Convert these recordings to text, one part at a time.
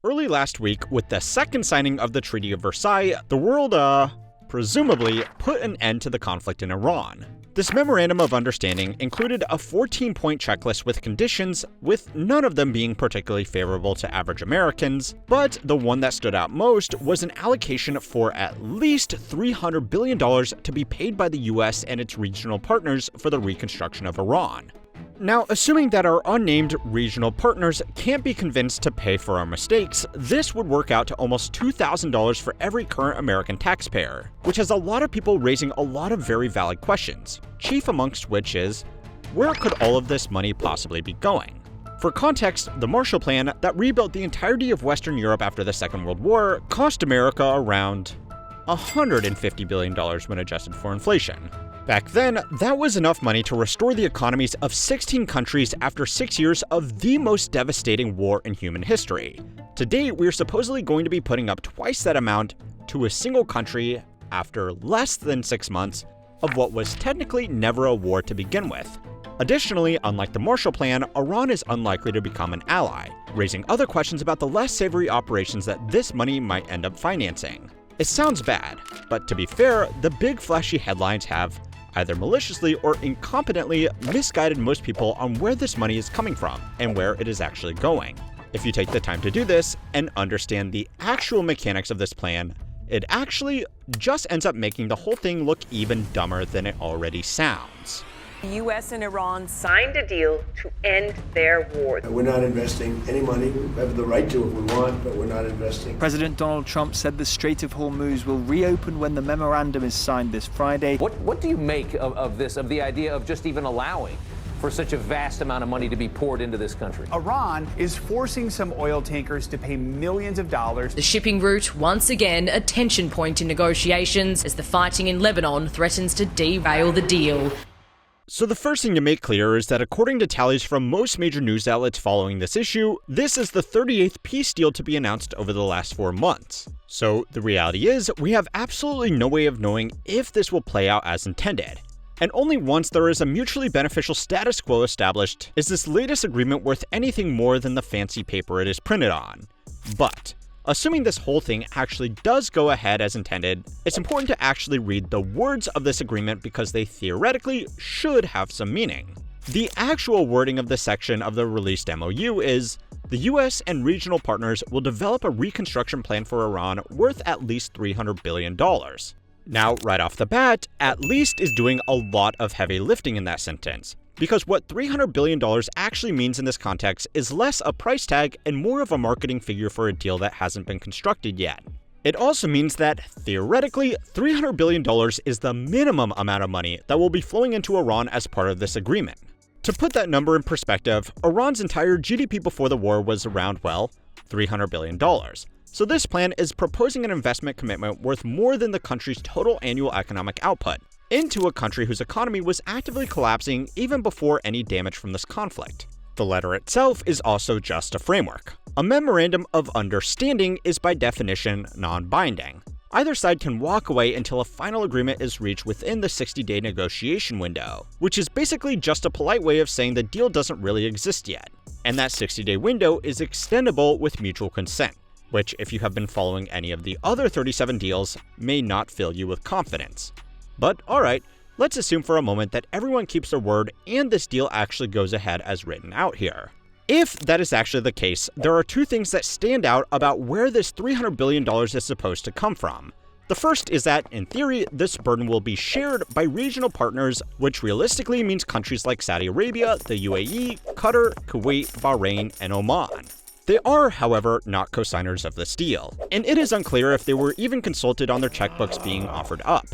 Early last week, with the second signing of the Treaty of Versailles, the world, presumably put an end to the conflict in Iran. This memorandum of understanding included a 14-point checklist with conditions, with none of them being particularly favorable to average Americans, but the one that stood out most was an allocation for at least $300 billion to be paid by the US and its regional partners for the reconstruction of Iran. Now, assuming that our unnamed regional partners can't be convinced to pay for our mistakes, this would work out to almost $2,000 for every current American taxpayer, which has a lot of people raising a lot of very valid questions, chief amongst which is, where could all of this money possibly be going? For context, the Marshall Plan that rebuilt the entirety of Western Europe after the Second World War cost America around $150 billion when adjusted for inflation. Back then, that was enough money to restore the economies of 16 countries after 6 years of the most devastating war in human history. Today, we are supposedly going to be putting up twice that amount to a single country after less than 6 months of what was technically never a war to begin with. Additionally, unlike the Marshall Plan, Iran is unlikely to become an ally, raising other questions about the less savory operations that this money might end up financing. It sounds bad, but to be fair, the big flashy headlines have either maliciously or incompetently misguided most people on where this money is coming from and where it is actually going. If you take the time to do this and understand the actual mechanics of this plan, it actually just ends up making the whole thing look even dumber than it already sounds. The U.S. and Iran signed a deal to end their war. We're not investing any money. We have the right to if we want, but we're not investing. President Donald Trump said the Strait of Hormuz will reopen when the memorandum is signed this Friday. What do you make of this, of the idea of just even allowing for such a vast amount of money to be poured into this country? Iran is forcing some oil tankers to pay millions of dollars. The shipping route, once again, a tension point in negotiations as the fighting in Lebanon threatens to derail the deal. So the first thing to make clear is that according to tallies from most major news outlets following this issue, this is the 38th peace deal to be announced over the last 4 months. So the reality is, we have absolutely no way of knowing if this will play out as intended. And only once there is a mutually beneficial status quo established is this latest agreement worth anything more than the fancy paper it is printed on. But assuming this whole thing actually does go ahead as intended, it's important to actually read the words of this agreement because they theoretically should have some meaning. The actual wording of this section of the released MOU is, the US and regional partners will develop a reconstruction plan for Iran worth at least $300 billion. Now, right off the bat, at least is doing a lot of heavy lifting in that sentence, because what $300 billion actually means in this context is less a price tag and more of a marketing figure for a deal that hasn't been constructed yet. It also means that, theoretically, $300 billion is the minimum amount of money that will be flowing into Iran as part of this agreement. To put that number in perspective, Iran's entire GDP before the war was around, well, $300 billion. So this plan is proposing an investment commitment worth more than the country's total annual economic output, into a country whose economy was actively collapsing even before any damage from this conflict. The letter itself is also just a framework. A memorandum of understanding is by definition non-binding. Either side can walk away until a final agreement is reached within the 60-day negotiation window, which is basically just a polite way of saying the deal doesn't really exist yet. And that 60-day window is extendable with mutual consent, which, if you have been following any of the other 37 deals, may not fill you with confidence. But alright, let's assume for a moment that everyone keeps their word and this deal actually goes ahead as written out here. If that is actually the case, there are two things that stand out about where this $300 billion is supposed to come from. The first is that, in theory, this burden will be shared by regional partners, which realistically means countries like Saudi Arabia, the UAE, Qatar, Kuwait, Bahrain, and Oman. They are, however, not co-signers of this deal, and it is unclear if they were even consulted on their checkbooks being offered up.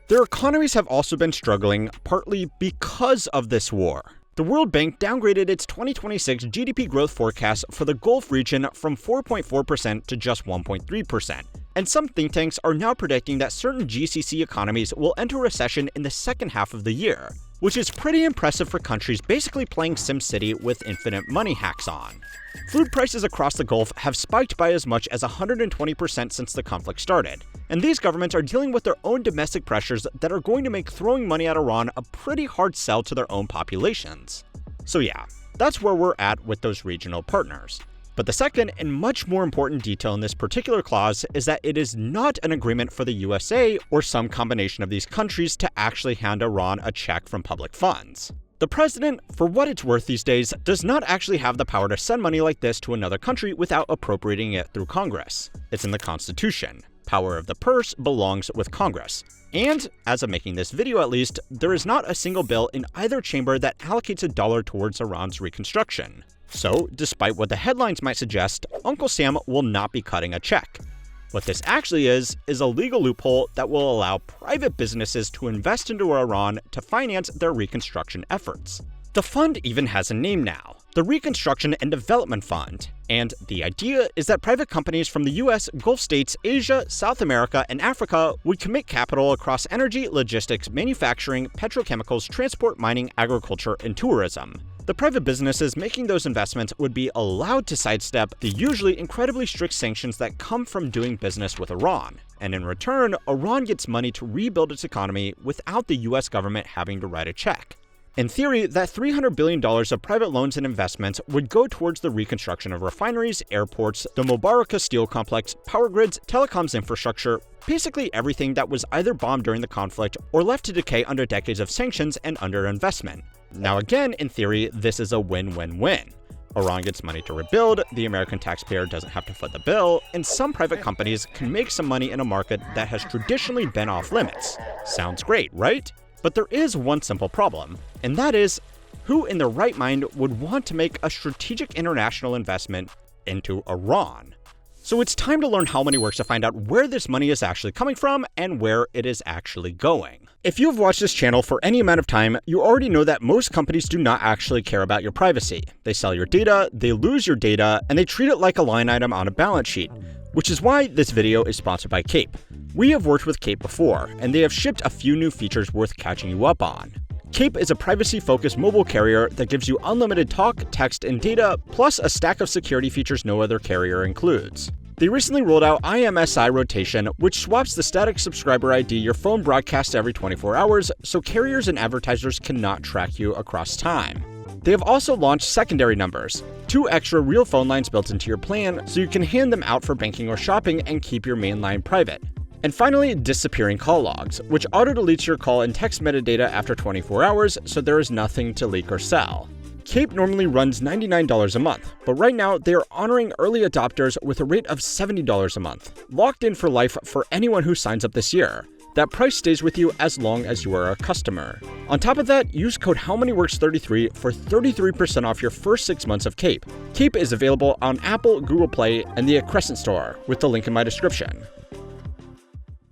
Their economies have also been struggling, partly because of this war. The World Bank downgraded its 2026 GDP growth forecast for the Gulf region from 4.4% to just 1.3%, and some think tanks are now predicting that certain GCC economies will enter recession in the second half of the year, which is pretty impressive for countries basically playing SimCity with infinite money hacks on. Food prices across the Gulf have spiked by as much as 120% since the conflict started, and these governments are dealing with their own domestic pressures that are going to make throwing money at Iran a pretty hard sell to their own populations. So yeah, that's where we're at with those regional partners. But the second and much more important detail in this particular clause is that it is not an agreement for the USA or some combination of these countries to actually hand Iran a check from public funds. The president, for what it's worth these days, does not actually have the power to send money like this to another country without appropriating it through Congress. It's in the Constitution. Power of the purse belongs with Congress. And, as of making this video at least, there is not a single bill in either chamber that allocates a dollar towards Iran's reconstruction. So, despite what the headlines might suggest, Uncle Sam will not be cutting a check. What this actually is a legal loophole that will allow private businesses to invest into Iran to finance their reconstruction efforts. The fund even has a name now, the Reconstruction and Development Fund, and the idea is that private companies from the US, Gulf states, Asia, South America, and Africa would commit capital across energy, logistics, manufacturing, petrochemicals, transport, mining, agriculture, and tourism. The private businesses making those investments would be allowed to sidestep the usually incredibly strict sanctions that come from doing business with Iran. And in return, Iran gets money to rebuild its economy without the US government having to write a check. In theory, that $300 billion of private loans and investments would go towards the reconstruction of refineries, airports, the Mubarakah steel complex, power grids, telecoms infrastructure, basically everything that was either bombed during the conflict or left to decay under decades of sanctions and underinvestment. Now again, in theory, this is a win-win-win. Iran gets money to rebuild, the American taxpayer doesn't have to foot the bill, and some private companies can make some money in a market that has traditionally been off limits. Sounds great, right? But there is one simple problem, and that is, who in their right mind would want to make a strategic international investment into Iran? So it's time to learn how money works to find out where this money is actually coming from and where it is actually going. If you've watched this channel for any amount of time, you already know that most companies do not actually care about your privacy. They sell your data, they lose your data, and they treat it like a line item on a balance sheet, which is why this video is sponsored by Cape. We have worked with Cape before, and they have shipped a few new features worth catching you up on. Cape is a privacy-focused mobile carrier that gives you unlimited talk, text, and data, plus a stack of security features no other carrier includes. They recently rolled out IMSI rotation, which swaps the static subscriber ID your phone broadcasts every 24 hours, so carriers and advertisers cannot track you across time. They have also launched secondary numbers, 2 extra real phone lines built into your plan so you can hand them out for banking or shopping and keep your main line private. And finally, disappearing call logs, which auto-deletes your call and text metadata after 24 hours so there is nothing to leak or sell. Cape normally runs $99 a month, but right now they are honoring early adopters with a rate of $70 a month, locked in for life for anyone who signs up this year. That price stays with you as long as you are a customer. On top of that, use code HowManyWorks33 for 33% off your first 6 months of Cape. Cape is available on Apple, Google Play, and the Accrescent store, with the link in my description.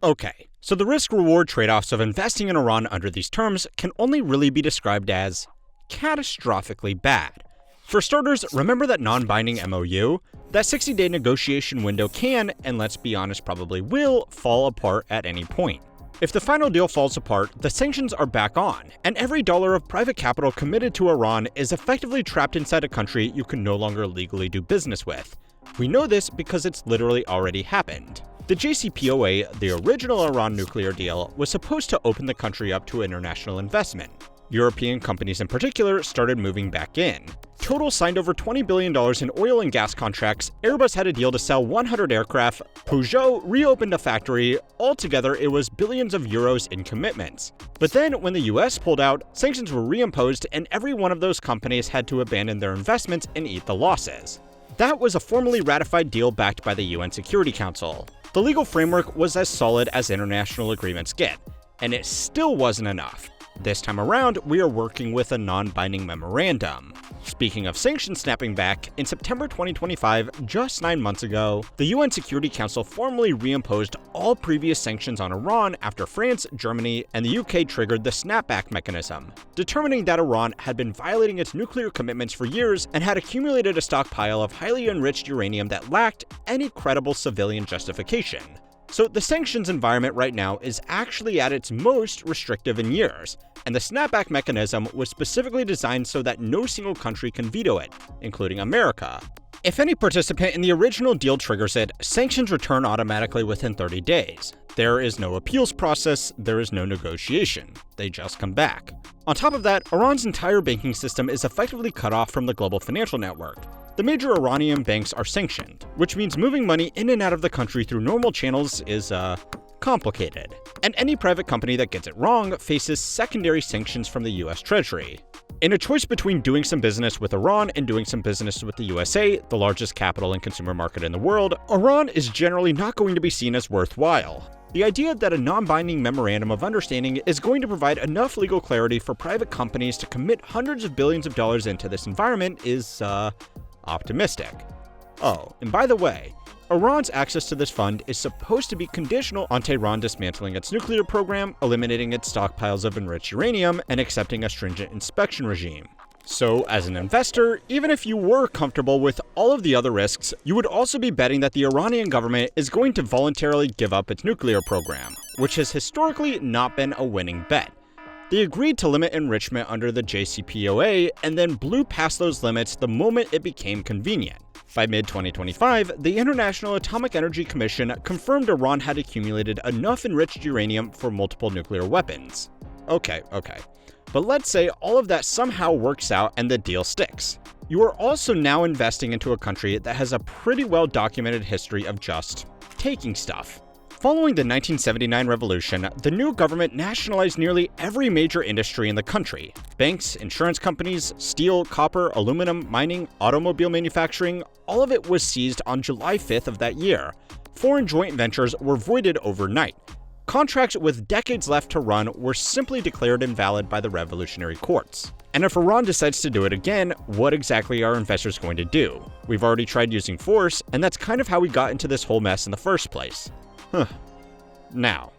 Okay, so the risk-reward trade-offs of investing in Iran under these terms can only really be described as catastrophically bad. For starters, remember that non-binding MOU? That 60-day negotiation window can, and let's be honest, probably will, fall apart at any point. If the final deal falls apart, the sanctions are back on, and every dollar of private capital committed to Iran is effectively trapped inside a country you can no longer legally do business with. We know this because it's literally already happened. The JCPOA, the original Iran nuclear deal, was supposed to open the country up to international investment. European companies in particular started moving back in. Total signed over $20 billion in oil and gas contracts, Airbus had a deal to sell 100 aircraft, Peugeot reopened a factory, altogether it was billions of euros in commitments. But then when the US pulled out, sanctions were reimposed and every one of those companies had to abandon their investments and eat the losses. That was a formally ratified deal backed by the UN Security Council. The legal framework was as solid as international agreements get, and it still wasn't enough. This time around, we are working with a non-binding memorandum. Speaking of sanctions snapping back, in September 2025, just 9 months ago, the UN Security Council formally reimposed all previous sanctions on Iran after France, Germany, and the UK triggered the snapback mechanism, determining that Iran had been violating its nuclear commitments for years and had accumulated a stockpile of highly enriched uranium that lacked any credible civilian justification. So the sanctions environment right now is actually at its most restrictive in years, and the snapback mechanism was specifically designed so that no single country can veto it, including America. If any participant in the original deal triggers it, sanctions return automatically within 30 days. There is no appeals process, there is no negotiation. They just come back. On top of that, Iran's entire banking system is effectively cut off from the global financial network. The major Iranian banks are sanctioned, which means moving money in and out of the country through normal channels is, complicated. And any private company that gets it wrong faces secondary sanctions from the US Treasury. In a choice between doing some business with Iran and doing some business with the USA, the largest capital and consumer market in the world, Iran is generally not going to be seen as worthwhile. The idea that a non-binding memorandum of understanding is going to provide enough legal clarity for private companies to commit hundreds of billions of dollars into this environment is, optimistic. Oh, and by the way, Iran's access to this fund is supposed to be conditional on Tehran dismantling its nuclear program, eliminating its stockpiles of enriched uranium, and accepting a stringent inspection regime. So, as an investor, even if you were comfortable with all of the other risks, you would also be betting that the Iranian government is going to voluntarily give up its nuclear program, which has historically not been a winning bet. They agreed to limit enrichment under the JCPOA and then blew past those limits the moment it became convenient. By mid-2025, the International Atomic Energy Commission confirmed Iran had accumulated enough enriched uranium for multiple nuclear weapons. Okay. But let's say all of that somehow works out and the deal sticks. You are also now investing into a country that has a pretty well-documented history of just taking stuff. Following the 1979 revolution, the new government nationalized nearly every major industry in the country. Banks, insurance companies, steel, copper, aluminum, mining, automobile manufacturing, all of it was seized on July 5th of that year. Foreign joint ventures were voided overnight. Contracts with decades left to run were simply declared invalid by the revolutionary courts. And if Iran decides to do it again, what exactly are investors going to do? We've already tried using force, and that's kind of how we got into this whole mess in the first place. Now,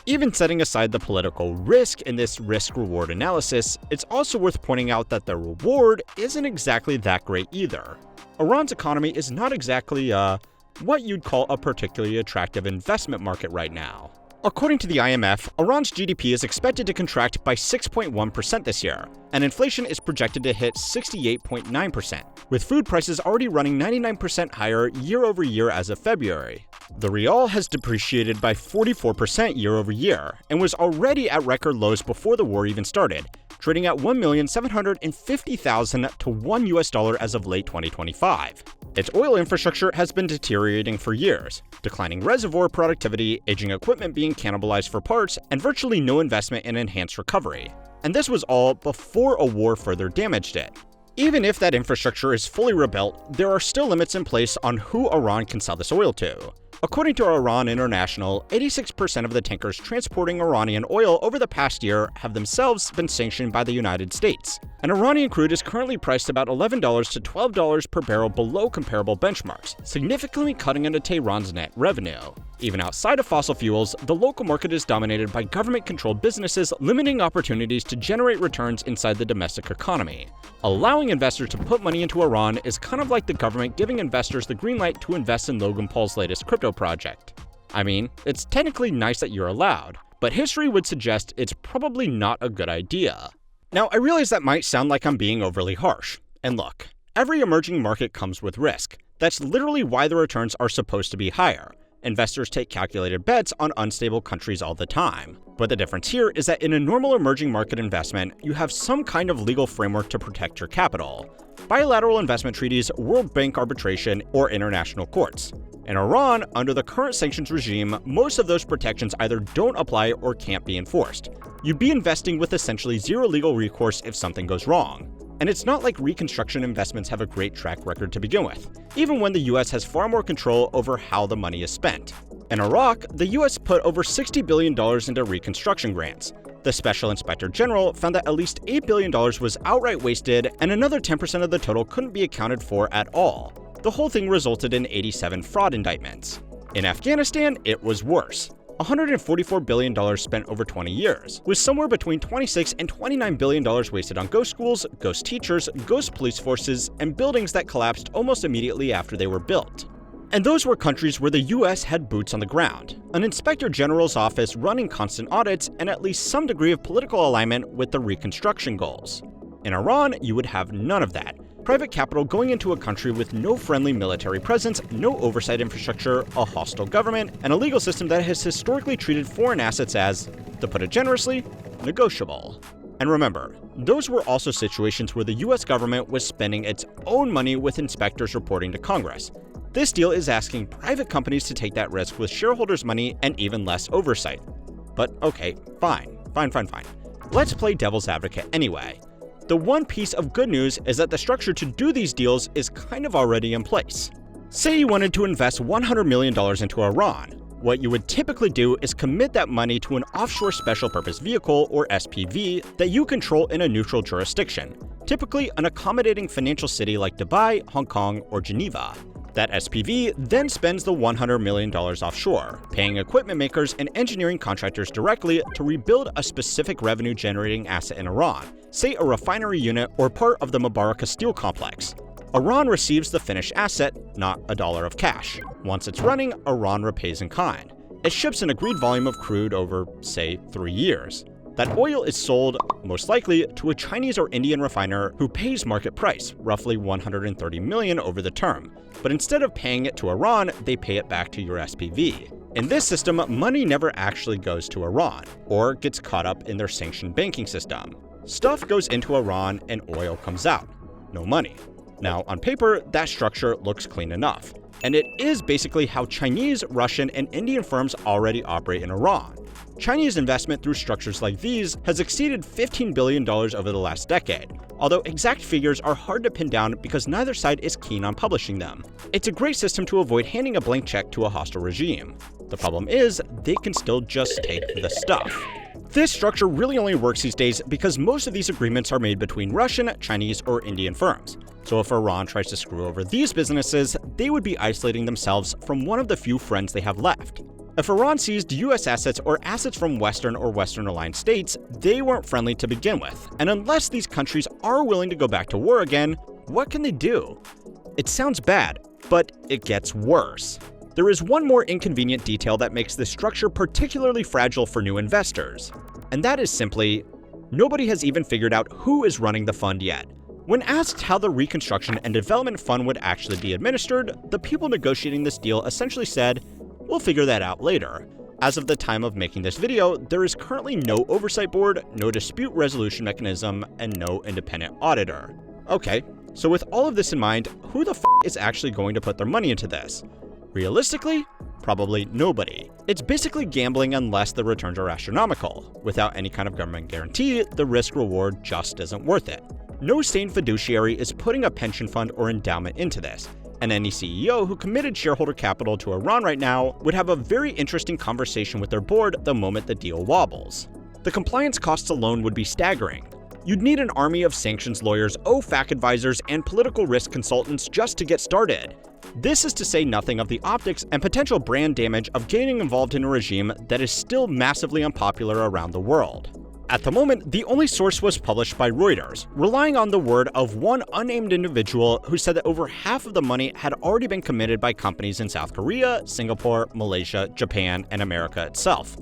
even setting aside the political risk in this risk-reward analysis, it's also worth pointing out that the reward isn't exactly that great either. Iran's economy is not exactly, what you'd call a particularly attractive investment market right now. According to the IMF, Iran's GDP is expected to contract by 6.1% this year, and inflation is projected to hit 68.9%, with food prices already running 99% higher year over year as of February. The rial has depreciated by 44% year over year, and was already at record lows before the war even started, trading at $1,750,000 to $1 as of late 2025. Its oil infrastructure has been deteriorating for years, declining reservoir productivity, aging equipment being cannibalized for parts, and virtually no investment in enhanced recovery. And this was all before a war further damaged it. Even if that infrastructure is fully rebuilt, there are still limits in place on who Iran can sell this oil to. According to Iran International, 86% of the tankers transporting Iranian oil over the past year have themselves been sanctioned by the United States. And Iranian crude is currently priced about $11 to $12 per barrel below comparable benchmarks, significantly cutting into Tehran's net revenue. Even outside of fossil fuels, the local market is dominated by government-controlled businesses, limiting opportunities to generate returns inside the domestic economy. Allowing investors to put money into Iran is kind of like the government giving investors the green light to invest in Logan Paul's latest crypto project. I mean, it's technically nice that you're allowed, but history would suggest it's probably not a good idea. Now, I realize that might sound like I'm being overly harsh. And look, every emerging market comes with risk. That's literally why the returns are supposed to be higher. Investors take calculated bets on unstable countries all the time. But the difference here is that in a normal emerging market investment, you have some kind of legal framework to protect your capital. Bilateral investment treaties, World Bank arbitration, or international courts. In Iran, under the current sanctions regime, most of those protections either don't apply or can't be enforced. You'd be investing with essentially zero legal recourse if something goes wrong. And it's not like reconstruction investments have a great track record to begin with, even when the US has far more control over how the money is spent. In Iraq, the US put over $60 billion into reconstruction grants. The Special Inspector General found that at least $8 billion was outright wasted, and another 10% of the total couldn't be accounted for at all. The whole thing resulted in 87 fraud indictments. In Afghanistan, it was worse. $144 billion spent over 20 years, with somewhere between $26 and $29 billion wasted on ghost schools, ghost teachers, ghost police forces, and buildings that collapsed almost immediately after they were built. And those were countries where the US had boots on the ground, an inspector general's office running constant audits, and at least some degree of political alignment with the reconstruction goals. In Iran, you would have none of that. Private capital going into a country with no friendly military presence, no oversight infrastructure, a hostile government, and a legal system that has historically treated foreign assets as, to put it generously, negotiable. And remember, those were also situations where the US government was spending its own money with inspectors reporting to Congress. This deal is asking private companies to take that risk with shareholders' money and even less oversight. But okay, fine. Let's play devil's advocate anyway. The one piece of good news is that the structure to do these deals is kind of already in place. Say you wanted to invest $100 million into Iran. What you would typically do is commit that money to an offshore special purpose vehicle, or SPV, that you control in a neutral jurisdiction, typically an accommodating financial city like Dubai, Hong Kong, or Geneva. That SPV then spends the $100 million offshore, paying equipment makers and engineering contractors directly to rebuild a specific revenue-generating asset in Iran, say a refinery unit or part of the Mubarak steel complex. Iran receives the finished asset, not a dollar of cash. Once it's running, Iran repays in kind. It ships an agreed volume of crude over, say, 3 years. That oil is sold, most likely, to a Chinese or Indian refiner who pays market price, roughly $130 million over the term. But instead of paying it to Iran, they pay it back to your SPV. In this system, money never actually goes to Iran, or gets caught up in their sanctioned banking system. Stuff goes into Iran and oil comes out. No money. Now, on paper, that structure looks clean enough. And it is basically how Chinese, Russian, and Indian firms already operate in Iran. Chinese investment through structures like these has exceeded $15 billion over the last decade, although exact figures are hard to pin down because neither side is keen on publishing them. It's a great system to avoid handing a blank check to a hostile regime. The problem is, they can still just take the stuff. This structure really only works these days because most of these agreements are made between Russian, Chinese, or Indian firms. So if Iran tries to screw over these businesses, they would be isolating themselves from one of the few friends they have left. If Iran seized US assets or assets from Western or Western-aligned states, they weren't friendly to begin with. And unless these countries are willing to go back to war again, what can they do? It sounds bad, but it gets worse. There is one more inconvenient detail that makes this structure particularly fragile for new investors. And that is simply, nobody has even figured out who is running the fund yet. When asked how the Reconstruction and Development Fund would actually be administered, the people negotiating this deal essentially said, "We'll figure that out later." As of the time of making this video, there is currently no oversight board, no dispute resolution mechanism, and no independent auditor. Okay, so with all of this in mind, who the f is actually going to put their money into this? Realistically, probably nobody. It's basically gambling unless the returns are astronomical. Without any kind of government guarantee, the risk-reward just isn't worth it. No sane fiduciary is putting a pension fund or endowment into this, and any CEO who committed shareholder capital to Iran right now would have a very interesting conversation with their board the moment the deal wobbles. The compliance costs alone would be staggering. You'd need an army of sanctions lawyers, OFAC advisors, and political risk consultants just to get started. This is to say nothing of the optics and potential brand damage of getting involved in a regime that is still massively unpopular around the world. At the moment, the only source was published by Reuters, relying on the word of one unnamed individual who said that over half of the money had already been committed by companies in South Korea, Singapore, Malaysia, Japan, and America itself.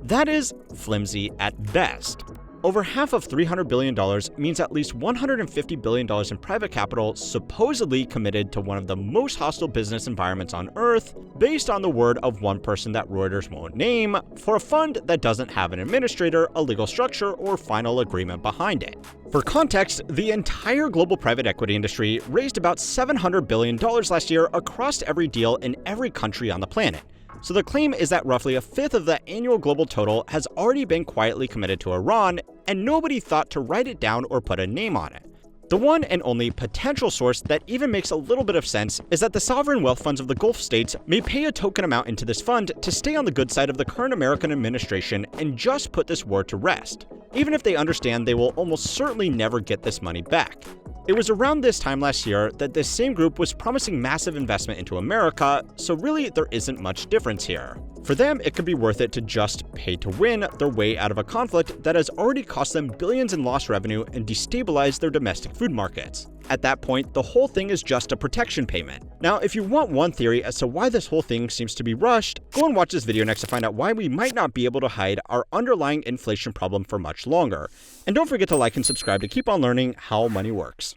That is flimsy at best. Over half of $300 billion means at least $150 billion in private capital supposedly committed to one of the most hostile business environments on Earth, based on the word of one person that Reuters won't name, for a fund that doesn't have an administrator, a legal structure, or final agreement behind it. For context, the entire global private equity industry raised about $700 billion last year across every deal in every country on the planet. So the claim is that roughly a fifth of that annual global total has already been quietly committed to Iran, and nobody thought to write it down or put a name on it. The one and only potential source that even makes a little bit of sense is that the sovereign wealth funds of the Gulf states may pay a token amount into this fund to stay on the good side of the current American administration and just put this war to rest, even if they understand they will almost certainly never get this money back. It was around this time last year that this same group was promising massive investment into America, so really there isn't much difference here. For them, it could be worth it to just pay to win their way out of a conflict that has already cost them billions in lost revenue and destabilized their domestic food markets. At that point, the whole thing is just a protection payment. Now, if you want one theory as to why this whole thing seems to be rushed, go and watch this video next to find out why we might not be able to hide our underlying inflation problem for much longer. And don't forget to like and subscribe to keep on learning how money works.